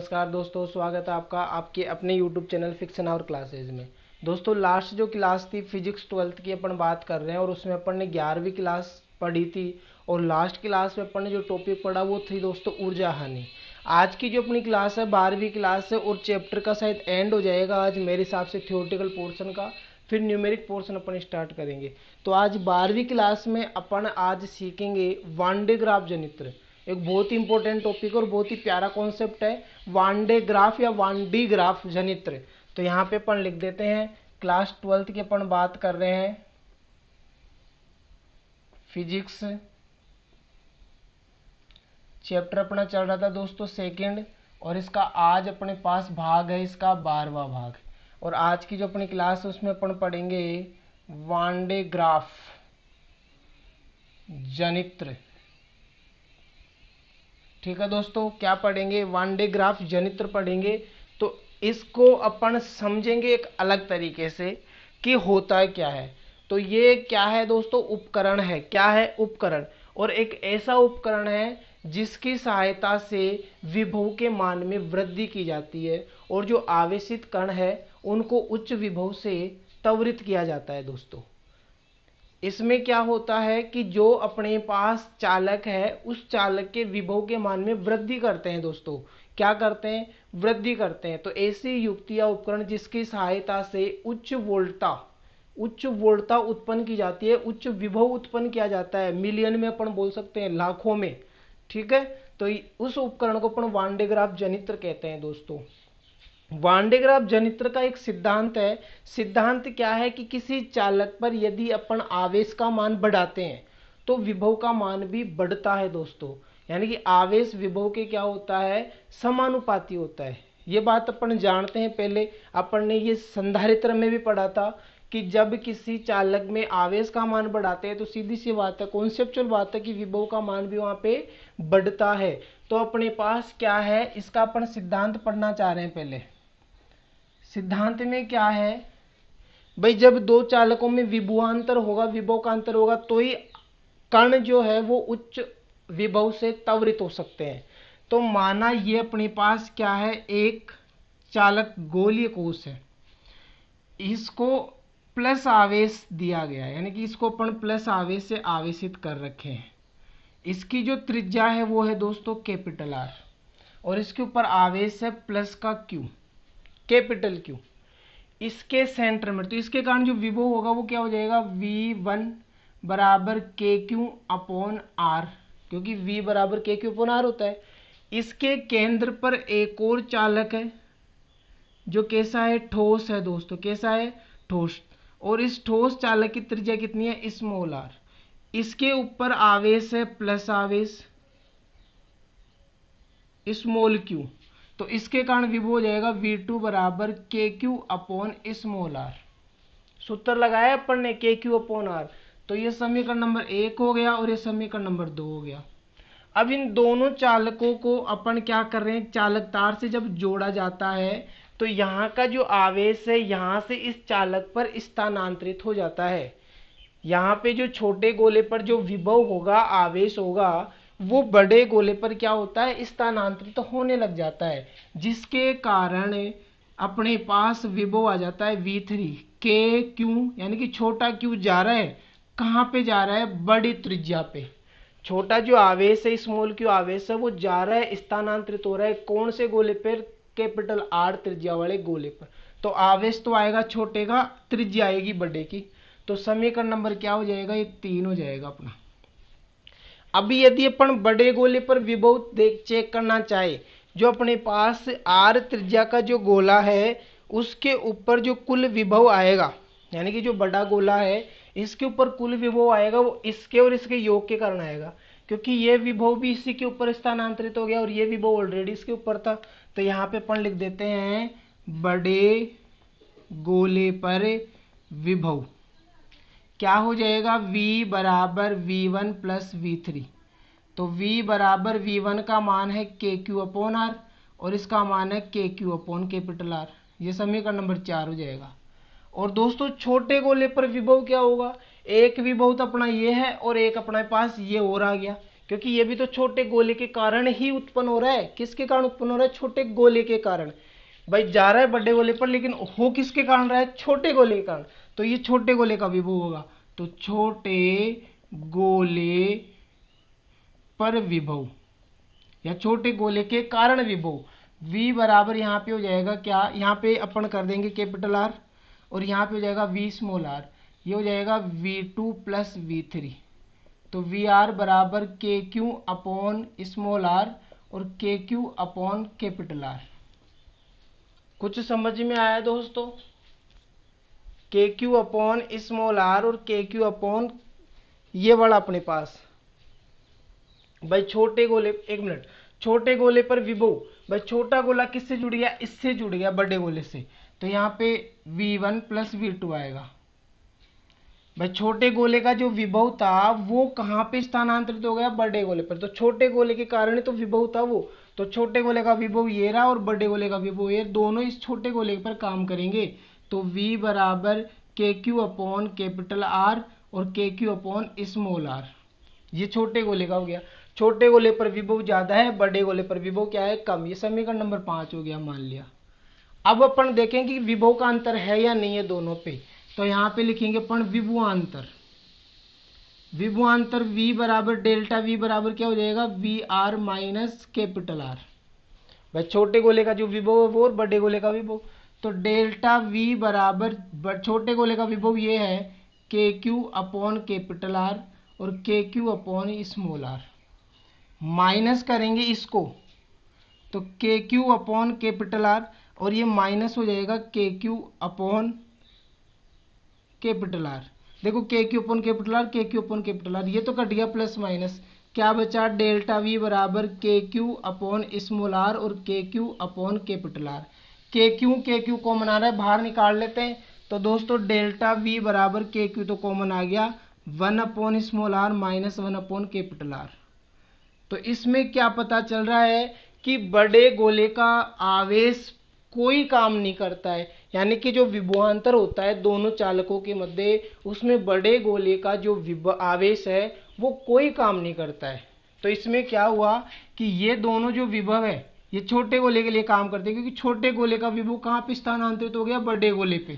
नमस्कार दोस्तों, स्वागत है आपका आपके अपने YouTube channel fiction our classes में। दोस्तों लास्ट जो क्लास थी फिजिक्स 12th की अपन बात कर रहे हैं और उसमें अपन ने 11वीं क्लास पढ़ी थी और लास्ट क्लास में अपन ने जो टॉपिक पढ़ा वो थी दोस्तों ऊर्जा हानि। आज की जो अपनी क्लास है 12वीं क्लास है और चैप्टर का शायद एंड हो जाएगा आज मेरे हिसाब से थ्योरेटिकल पोर्शन का, फिर न्यूमेरिक पोर्शन अपन स्टार्ट करेंगे। तो आज 12वीं क्लास में अपन आज सीखेंगे वान डे ग्राफ जनित्र, एक बहुत ही इंपॉर्टेंट टॉपिक और बहुत ही प्यारा कॉन्सेप्ट है वान डे ग्राफ या वान डी ग्राफ जनित्र। तो यहाँ पे अपन लिख देते हैं क्लास 12th की अपन बात कर रहे हैं फिजिक्स चैप्टर अपना चल रहा था दोस्तों सेकंड, और इसका आज अपने पास भाग है इसका 12वां भाग। और आज की जो अपनी क्लास है उसमें अपन पढ़ेंगे वान डे ग्राफ जनित्र। ठीक है दोस्तों, क्या पढ़ेंगे? वान डे ग्राफ जनित्र पढ़ेंगे। तो इसको अपन समझेंगे एक अलग तरीके से कि होता क्या है। तो ये क्या है दोस्तों? उपकरण है। क्या है? उपकरण। और एक ऐसा उपकरण है जिसकी सहायता से विभव के मान में वृद्धि की जाती है और जो आवेशित कण है उनको उच्च विभव से त्वरित किया जाता है दोस्तों। इसमें क्या होता है कि जो अपने पास चालक है उस चालक के विभव के मान में वृद्धि करते हैं दोस्तों। क्या करते हैं? वृद्धि करते हैं। तो ऐसी युक्ति या उपकरण जिसकी सहायता से उच्च वोल्टता उत्पन्न की जाती है, उच्च विभव उत्पन्न किया जाता है, मिलियन में अपन बोल सकते हैं, लाखों में। ठीक है, तो उस उपकरण को अपन वान डे ग्राफ जनित्र कहते हैं दोस्तों। वान डे ग्राफ जनित्र का एक सिद्धांत है। सिद्धांत क्या है कि किसी चालक पर यदि अपन आवेश का मान बढ़ाते हैं तो विभव का मान भी बढ़ता है दोस्तों। यानी कि आवेश विभव के क्या होता है? समानुपाती होता है। ये बात अपन जानते हैं, पहले अपन ने ये संधारित्र में भी पढ़ा था कि जब किसी चालक में आवेश का मान बढ़ाते हैं तो सीधी सी बात है, कॉन्सेप्चुअल बात है कि विभव का मान भी वहां पे बढ़ता है। तो अपने पास क्या है, इसका अपन सिद्धांत पढ़ना चाह रहे हैं। पहले सिद्धांत में क्या है भाई, जब दो चालकों में विभवांतर होगा, विभव का अंतर होगा, तो ही कण जो है वो उच्च विभव से त्वरित हो सकते हैं। तो माना ये अपने पास क्या है, एक चालक गोलीय कोश है, इसको प्लस आवेश दिया गया है, यानी कि इसको अपन प्लस आवेश से आवेशित कर रखे हैं। इसकी जो त्रिज्या है वो है दोस्तों कैपिटल आर और इसके ऊपर आवेश है प्लस का क्यू, कैपिटल क्यू। इसके सेंटर में, तो इसके कारण जो विभव होगा वो क्या हो जाएगा? V1 बराबर के क्यू अपॉन आर, क्योंकि V बराबर के क्यू अपॉन आर होता है। इसके केंद्र पर एक और चालक है जो कैसा है? ठोस है दोस्तों। कैसा है? ठोस। और इस ठोस चालक की त्रिज्या कितनी है? Small r. इसके ऊपर आवेश है प्लस आवेश स्मॉल क्यू, तो इसके कारण विभव हो जाएगा V2 बराबर के क्यू अपॉन स्मॉल आर। सूत्र लगाया अपन ने के क्यू अपॉन आर। तो ये समीकरण नंबर 1 हो गया और ये समीकरण नंबर 2 हो गया। अब इन दोनों चालकों को अपन क्या कर रहे हैं, चालक तार से जब जोड़ा जाता है तो यहाँ का जो आवेश है यहाँ से इस चालक पर स्थानांतरित हो जाता है। यहाँ पे जो छोटे गोले पर जो विभव होगा, आवेश होगा, वो बड़े गोले पर क्या होता है? स्थानांतरित तो होने लग जाता है, जिसके कारण अपने पास विभव आ जाता है V3 के क्यू, यानी कि छोटा क्यू जा रहा है कहाँ पे? जा रहा है बड़ी त्रिज्या पे। छोटा जो आवेश है, स्मॉल क्यू आवेश है, वो जा रहा है, स्थानांतरित हो रहा है कौन से गोले पर? कैपिटल आर त्रिज्या वाले गोले पर। तो आवेश तो आएगा छोटे का, त्रिज्या आएगी बड़े की। तो समीकरण नंबर क्या हो जाएगा? ये 3 हो जाएगा अपना। अभी यदि अपन बड़े गोले पर विभव चेक करना चाहे, जो अपने पास आर त्रिज्या का जो गोला है उसके ऊपर जो कुल विभव आएगा, यानी कि जो बड़ा गोला है इसके ऊपर कुल विभव आएगा, वो इसके और इसके योग के कारण आएगा, क्योंकि ये विभव भी इसी के ऊपर स्थानांतरित हो गया और ये विभव ऑलरेडी इसके ऊपर था। तो यहाँ पे अपन लिख देते हैं बड़े गोले पर विभव क्या हो जाएगा? V बराबर V1 प्लस V3। तो V बराबर V1 का मान है के क्यू अपॉन आर और इसका मान है के क्यू अपॉन कैपिटल आर। ये समीकरण नंबर 4 हो जाएगा। और दोस्तों छोटे गोले पर विभव क्या होगा? एक विभव तो अपना ये है और एक अपने पास ये और आ गया, क्योंकि ये भी तो छोटे गोले के कारण ही उत्पन्न हो रहा है। किसके कारण उत्पन्न हो रहा है? छोटे गोले के कारण। भाई जा रहा है बड़े गोले पर, लेकिन हो किसके कारण रहा है? छोटे गोले के कारण। तो ये छोटे गोले का विभव होगा। तो छोटे गोले पर विभव या छोटे गोले के कारण विभव v बराबर यहाँ पे हो जाएगा क्या, यहाँ पे अपन कर देंगे कैपिटल R, और यहाँ पे हो जाएगा v स्मॉल r, ये हो जाएगा v2 प्लस v3। तो वी आर बराबर के क्यू अपॉन स्मॉल आर और k q upon capital are. कुछ समझ में आया दोस्तों? के क्यू अपॉन स्मॉल आर और के क्यू अपॉन ये वाला अपने पास। भाई छोटे गोले, एक मिनट, छोटे गोले पर विभव, भाई छोटा गोला किससे जुड़ गया? इससे जुड़ गया, बड़े गोले से। तो यहाँ पे v1 प्लस v2 आएगा। भाई छोटे गोले का जो विभव था वो कहाँ पे स्थानांतरित हो गया? बड़े गोले पर। तो छोटे गोले के कारण तो विभव था वो, तो छोटे गोले का विभव ये रहा और बड़े गोले का विभव ये, दोनों इस छोटे गोले पर काम करेंगे। तो v बराबर के क्यू अपॉन कैपिटल आर और k q upon small are, ये छोटे गोले का हो गया। छोटे गोले पर विभव ज्यादा है, बड़े गोले पर विभव क्या है? कम। ये समीकरण नंबर 5 हो गया, मान लिया। अब अपन देखें कि विभव का अंतर है या नहीं है दोनों पे। तो यहाँ पे लिखेंगे अपन विभवांतर। विभवांतर v बराबर डेल्टा v बराबर क्या हो जाएगा? V r minus capital r. भाई छोटे गोले का जो विभव है वो और बड़े गोले का विभव। तो डेल्टा v बराबर छोटे गोले का विभव ये है के क्यू अपॉन कैपिटल आर और k q upon small r. Minus करेंगे इसको तो के क्यू अपॉन कैपिटल आर और ये माइनस हो जाएगा के क्यू अपॉन कैपिटल आर। देखो के क्यू अपॉन कैपिटल आर, के क्यू अपॉन कैपिटल आर, ये तो कट गया प्लस माइनस, क्या बचा? डेल्टा वी बराबर के क्यू अपॉन स्मॉल आर और k q upon capital are. के क्यू कॉमन आ रहा है, बाहर निकाल लेते हैं। तो दोस्तों डेल्टा वी बराबर के क्यू तो कॉमन आ गया, 1 upon small r minus 1 upon capital r. तो इसमें क्या पता चल रहा है कि बड़े गोले का आवेश कोई काम नहीं करता है, यानी कि जो विभवांतर होता है दोनों चालकों के मध्य, उसमें बड़े गोले का जो आवेश है वो कोई काम नहीं करता है। तो इसमें क्या हुआ कि ये दोनों जो विभव है ये छोटे गोले के लिए काम करते हैं, क्योंकि छोटे गोले का विभव कहाँ पे स्थानांतरित हो गया? बड़े गोले पे।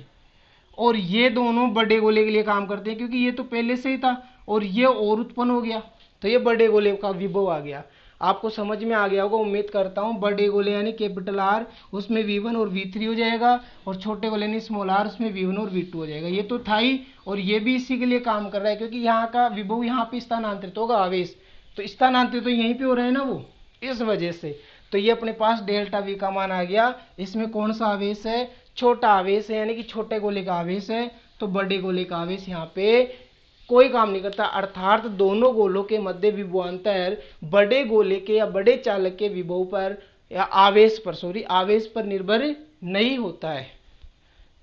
और ये दोनों बड़े गोले के लिए काम करते हैं, क्योंकि ये तो पहले से ही था और ये और उत्पन्न हो गया, तो ये बड़े गोले का विभव आ गया। आपको समझ में आ गया होगा, उम्मीद करता हूँ। बड़े गोले यानी कैपिटल आर, उसमें v1 और v3 हो जाएगा, और छोटे गोले यानी स्मॉल आर, उसमें v1 और v2 हो जाएगा। ये तो था ही, और ये भी इसी के लिए काम कर रहा है, क्योंकि यहाँ का विभव यहाँ पे स्थानांतरित होगा, आवेश तो स्थानांतरित तो यहीं पे हो रहा है ना वो, इस वजह से। तो ये अपने पास डेल्टा वी का मान आ गया। इसमें कौन सा आवेश है? छोटा आवेश है, यानी कि छोटे गोले का आवेश है। तो बड़े गोले का आवेश यहाँ पे कोई काम नहीं करता, अर्थात दोनों गोलों के मध्य विभवांतर बड़े गोले के या बड़े चालक के विभव पर या आवेश पर निर्भर नहीं होता है।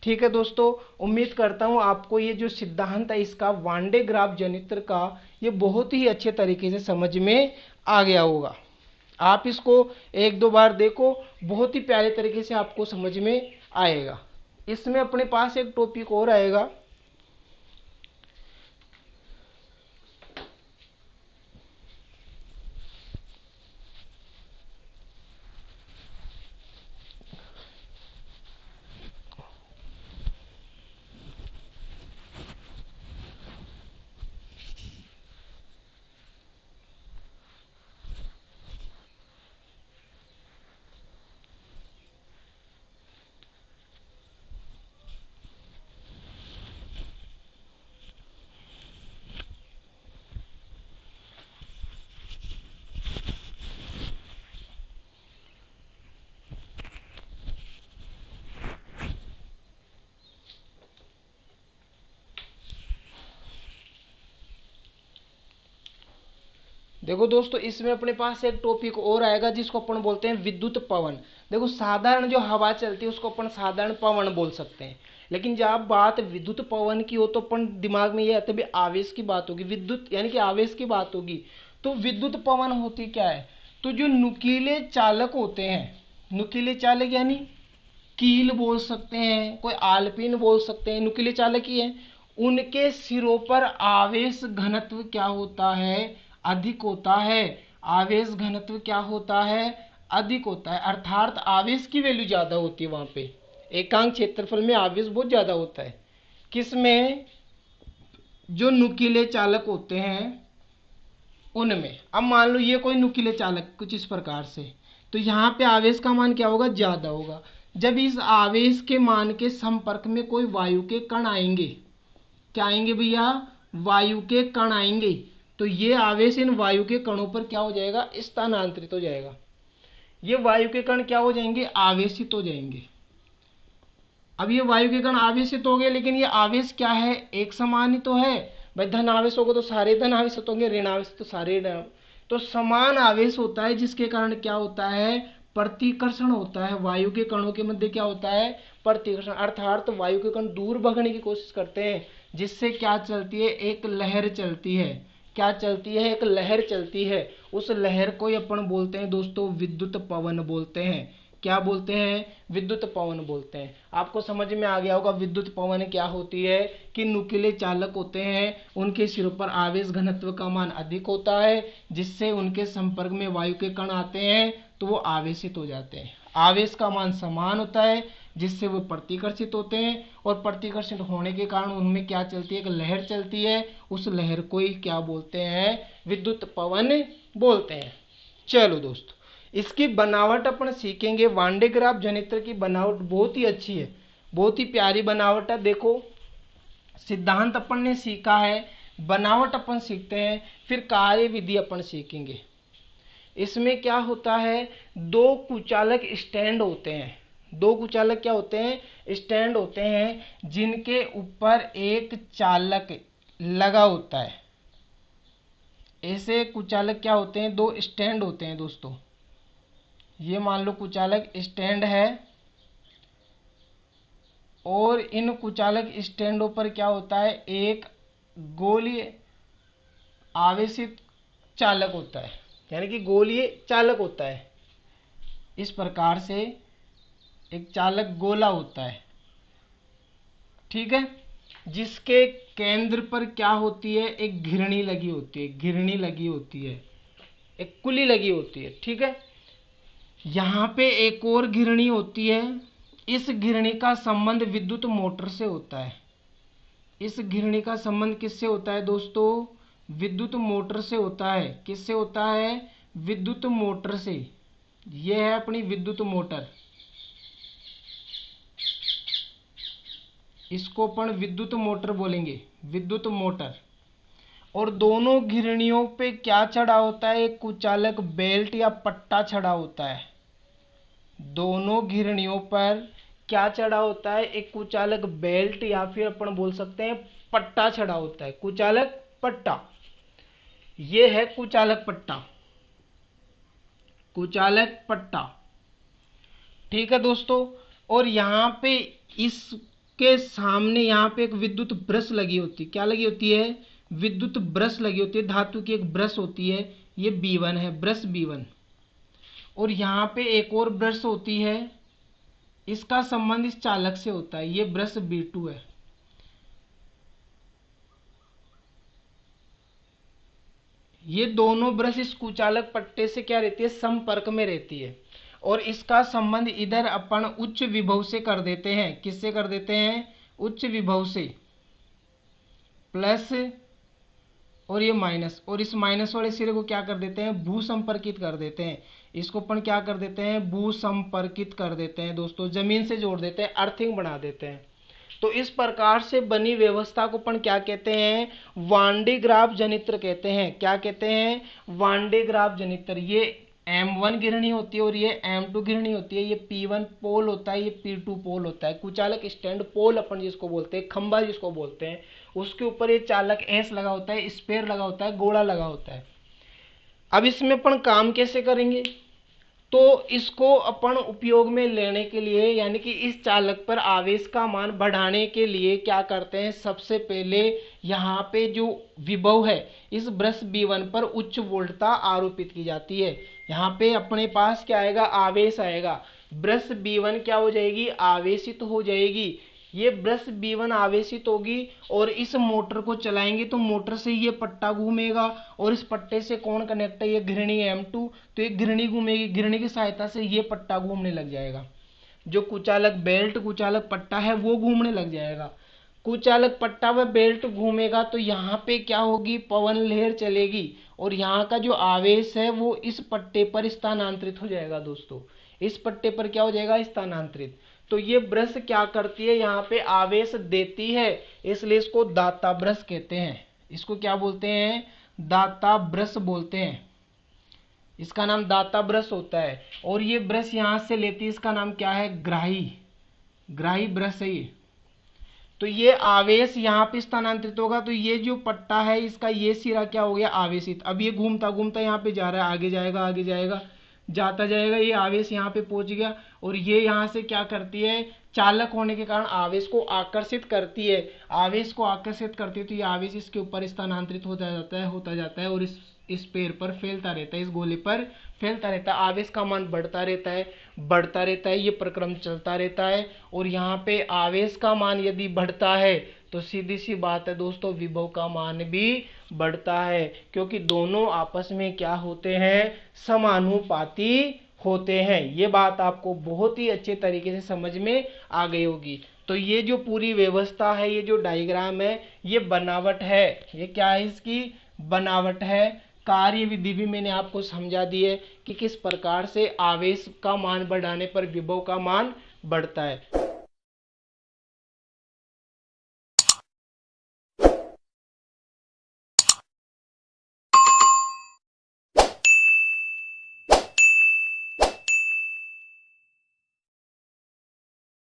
ठीक है दोस्तों, उम्मीद करता हूं आपको ये जो सिद्धांत है इसका वान डे ग्राफ जनित्र का, ये बहुत ही अच्छे तरीके से समझ में आ गया होगा। आप इसको एक दो बार देखो, बहुत ही प्यारे तरीके से आपको समझ में आएगा। इसमें अपने पास एक टॉपिक और आएगा, देखो दोस्तों इसमें अपने पास एक टॉपिक और आएगा जिसको अपन बोलते हैं विद्युत पवन। देखो साधारण जो हवा चलती है उसको अपन साधारण पवन बोल सकते हैं, लेकिन जब बात विद्युत पवन की हो तो अपन दिमाग में ये आता है आवेश की बात होगी, विद्युत यानी कि आवेश की बात होगी। तो विद्युत पवन होती क्या है? तो जो नुकीले चालक होते हैं, नुकीले चालक यानी कील बोल सकते हैं, कोई आलपीन बोल सकते हैं, नुकीले चालक ही है, उनके सिरों पर आवेश घनत्व क्या होता है? अधिक होता है, आवेश घनत्व क्या होता है, अधिक होता है, अर्थात आवेश की वैल्यू ज्यादा होती है। वहां पे एकांक क्षेत्रफल में आवेश बहुत ज्यादा होता है। किसमें, जो नुकीले चालक होते हैं उनमें। अब मान लो ये कोई नुकीले चालक कुछ इस प्रकार से, तो यहाँ पे आवेश का मान क्या होगा, ज्यादा होगा। जब इस आवेश के मान के संपर्क में कोई वायु के कण आएंगे, क्या आएंगे भैया, वायु के कण आएंगे, तो ये आवेश इन वायु के कणों पर क्या हो जाएगा, स्थानांतरित हो जाएगा। ये वायु के कण क्या हो जाएंगे, आवेशित हो जाएंगे। अब ये वायु के कण आवेशित हो गए, लेकिन ये आवेश क्या है, एक समान ही तो है भाई। धन आवेश होगा तो सारे धन आवेशित होंगे, ऋण आवेश तो सारे ऋण। तो समान आवेश होता है, जिसके कारण क्या होता है, प्रतिकर्षण होता है। वायु के कणों के मध्य क्या होता है, प्रतिकर्षण, अर्थात तो वायु के कण दूर भगने की कोशिश करते हैं, जिससे क्या चलती है, एक लहर चलती है। क्या चलती है, एक लहर चलती है। उस लहर को अपन बोलते हैं दोस्तों विद्युत पवन बोलते हैं। क्या बोलते हैं, विद्युत पवन बोलते हैं। आपको समझ में आ गया होगा विद्युत पवन क्या होती है, कि नुकीले चालक होते हैं, उनके सिरों पर आवेश घनत्व का मान अधिक होता है, जिससे उनके संपर्क में वायु के कण आते हैं तो वो आवेशित हो जाते हैं। आवेश का मान समान होता है, जिससे वो प्रतिकर्षित होते हैं, और प्रतिकर्षित होने के कारण उनमें क्या चलती है, एक लहर चलती है। उस लहर को ही क्या बोलते हैं, विद्युत पवन बोलते हैं। चलो दोस्तों, इसकी बनावट अपन सीखेंगे। वान डे ग्राफ जनित्र की बनावट बहुत ही अच्छी है, बहुत ही प्यारी बनावट है। देखो, सिद्धांत अपन ने सीखा है, बनावट अपन सीखते हैं, फिर कार्य विधि अपन सीखेंगे। इसमें क्या होता है, दो कुचालक स्टैंड होते हैं। दो कुचालक क्या होते हैं, स्टैंड होते हैं, जिनके ऊपर एक चालक लगा होता है। ऐसे कुचालक क्या होते हैं, दो स्टैंड होते हैं दोस्तों। ये मान लो कुचालक स्टैंड है, और इन कुचालक स्टैंडों पर क्या होता है, एक गोलीय आवेशित चालक होता है, यानी कि गोलीय चालक होता है। इस प्रकार से एक चालक गोला होता है, ठीक है, जिसके केंद्र पर क्या होती है, एक घिरणी लगी होती है, घिरणी लगी होती है, एक कुली लगी होती है, ठीक है। यहाँ पे एक और घिरणी होती है। इस घिरणी का संबंध विद्युत मोटर से होता है। इस घिरणी का संबंध किससे होता है दोस्तों, विद्युत मोटर से होता है। किससे होता है, विद्युत मोटर से। यह है अपनी विद्युत मोटर, इसको अपन विद्युत मोटर बोलेंगे, विद्युत मोटर। और दोनों घिरणियों पे क्या चढ़ा होता है, एक कुचालक बेल्ट या पट्टा चढ़ा होता है। दोनों घिरणियों पर क्या चढ़ा होता है, एक कुचालक बेल्ट या फिर अपन बोल सकते हैं पट्टा चढ़ा होता है, कुचालक पट्टा। ये है कुचालक पट्टा, कुचालक पट्टा, ठीक है दोस्तों। और यहाँ पे इसके सामने यहाँ पे एक विद्युत ब्रश लगी होती है। क्या लगी होती है, विद्युत ब्रश लगी होती है, धातु की एक ब्रश होती है। ये B1 है, ब्रश B1। और यहाँ पे एक और ब्रश होती है, इसका संबंध इस चालक से होता है, ये ब्रश B2 है। ये दोनों ब्रश इस कुचालक पट्टे से क्या रहती है, संपर्क में रहती है। और इसका संबंध इधर अपन उच्च विभव से कर देते हैं। किससे कर देते हैं, उच्च विभव से, प्लस और ये माइनस, और इस माइनस वाले सिरे को क्या कर देते हैं, भू संपर्कित कर देते हैं। इसको अपन क्या कर देते हैं, भू संपर्कित कर देते हैं दोस्तों, जमीन से जोड़ देते हैं, अर्थिंग बना देते हैं। तो इस प्रकार से बनी व्यवस्था को अपन क्या कहते हैं, वान डे ग्राफ जनित्र कहते हैं। क्या कहते हैं, वान डे ग्राफ जनित्र। ये M1 घिरणी होती है और ये M2 घिरणी होती है। ये P1 पोल होता है, ये P2 पोल होता है। कुचालक स्टैंड पोल अपन जिसको बोलते हैं, खंबा जिसको बोलते हैं, उसके ऊपर ये चालक एस लगा होता है, स्पेयर लगा होता है, गोला लगा होता है। अब इसमें अपन काम कैसे करेंगे, तो इसको अपन उपयोग में लेने के लिए, यानी कि इस चालक पर आवेश का मान बढ़ाने के लिए क्या करते हैं, सबसे पहले यहाँ पे जो विभव है, इस ब्रश B1 पर उच्च वोल्टता आरोपित की जाती है। यहाँ पे अपने पास क्या आएगा, आवेश आएगा। ब्रश B1 क्या हो जाएगी, आवेशित हो जाएगी। ये ब्रश B1 आवेशित होगी और इस मोटर को चलाएंगे तो मोटर से ये पट्टा घूमेगा और इस पट्टे से कौन कनेक्ट है, ये घिरणी M2, तो ये घिरणी घूमेगी, घिरणी की सहायता से ये पट्टा घूमने लग जाएगा। जो कुचालक बेल्ट कुचालक पट्टा है वो घूमने लग जाएगा। कुचालक पट्टा व बेल्ट घूमेगा तो यहाँ पे क्या होगी, पवन लहर चलेगी और यहाँ का जो आवेश है वो इस पट्टे पर स्थानांतरित हो जाएगा दोस्तों। इस पट्टे पर क्या हो जाएगा, स्थानांतरित। तो ये ब्रश क्या करती है, यहाँ पे आवेश देती है, इसलिए इसको दाता ब्रश कहते हैं। इसको क्या बोलते हैं, दाता ब्रश बोलते हैं। इसका नाम दाता ब्रश होता है। और ये ब्रश यहाँ से लेती है, इसका नाम क्या है, ग्राही, ग्राही ब्रश है ये। तो ये आवेश यहाँ पे स्थानांतरित होगा तो ये जो पट्टा है इसका ये सिरा क्या हो गया, आवेशित। अब ये घूमता घूमता यहाँ पे जा रहा है, आगे जाएगा आगे जाएगा, जाता जाएगा, ये आवेश यहाँ पे पहुंच गया और ये यहाँ से क्या करती है, चालक होने के कारण आवेश को आकर्षित करती है। आवेश को आकर्षित करती है तो ये आवेश इसके ऊपर स्थानांतरित होता जाता है और इस पेड़ पर फैलता रहता है, इस गोले पर फैलता रहता है। आवेश का मान बढ़ता रहता है, ये प्रक्रम चलता रहता है। और यहाँ पे आवेश का मान यदि बढ़ता है तो सीधी सी बात है दोस्तों, विभव का मान भी बढ़ता है, क्योंकि दोनों आपस में क्या होते हैं, समानुपाती होते हैं। ये बात आपको बहुत ही अच्छे तरीके से समझ में आ गई होगी। तो ये जो पूरी व्यवस्था है, ये जो डायग्राम है, ये बनावट है। ये क्या है, इसकी बनावट है। कार्य विधि भी मैंने आपको समझा दी है कि किस प्रकार से आवेश का मान बढ़ाने पर विभव का मान बढ़ता है।